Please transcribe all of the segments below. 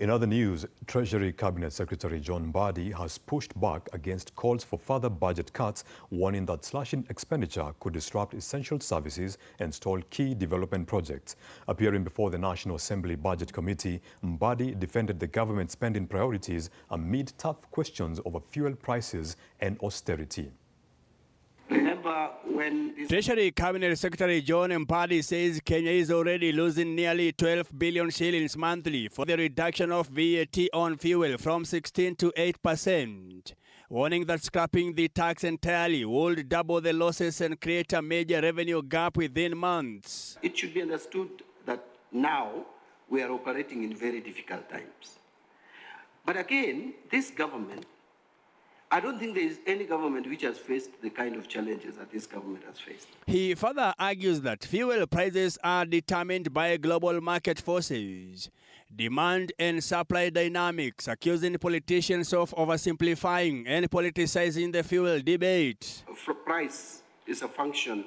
In other news, Treasury Cabinet Secretary John Mbadi has pushed back against calls for further budget cuts, warning that slashing expenditure could disrupt essential services and stall key development projects. Appearing before the National Assembly Budget Committee, Mbadi defended the government's spending priorities amid tough questions over fuel prices and austerity. Remember when Treasury Cabinet Secretary John Mbadi says Kenya is already losing nearly 12 billion shillings monthly for the reduction of VAT on fuel from 16 to 8%, warning that scrapping the tax entirely would double the losses and create a major revenue gap within months. It should be understood that now we are operating in very difficult times. But again, this government, I don't think there is any government which has faced the kind of challenges that this government has faced. He further argues that fuel prices are determined by global market forces, demand and supply dynamics, accusing politicians of oversimplifying and politicizing the fuel debate. Price is a function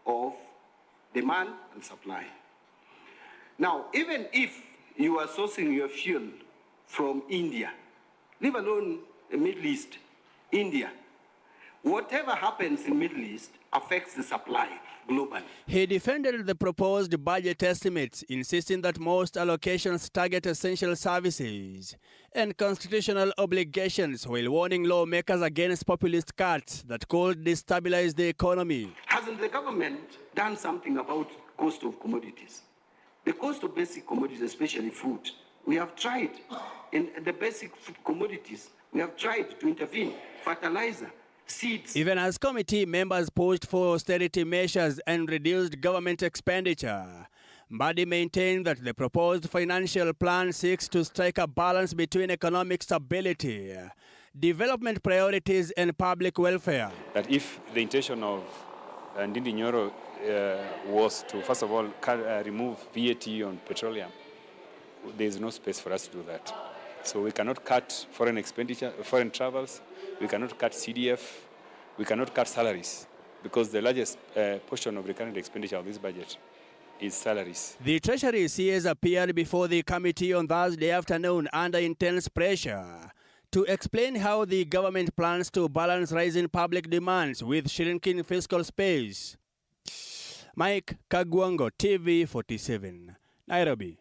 of demand and supply. Now, even if you are sourcing your fuel from India, leave alone the Middle East, India, whatever happens in Middle East affects the supply globally. He defended the proposed budget estimates, insisting that most allocations target essential services and constitutional obligations, while warning lawmakers against populist cuts that could destabilize the economy. Hasn't the government done something about cost of commodities? The cost of basic commodities, especially food, we have tried in the basic food commodities. We have tried to intervene, fertilizer, seeds. Even as committee members pushed for austerity measures and reduced government expenditure, Mbadi maintained that the proposed financial plan seeks to strike a balance between economic stability, development priorities, and public welfare. That if the intention of Ndindi Nyoro was to, first of all, remove VAT on petroleum, there is no space for us to do that. So we cannot cut foreign expenditure, foreign travels, we cannot cut CDF, we cannot cut salaries, because the largest portion of recurrent expenditure of this budget is salaries. The Treasury CS appeared before the committee on Thursday afternoon under intense pressure to explain how the government plans to balance rising public demands with shrinking fiscal space. Mike Kagwango, TV 47, Nairobi.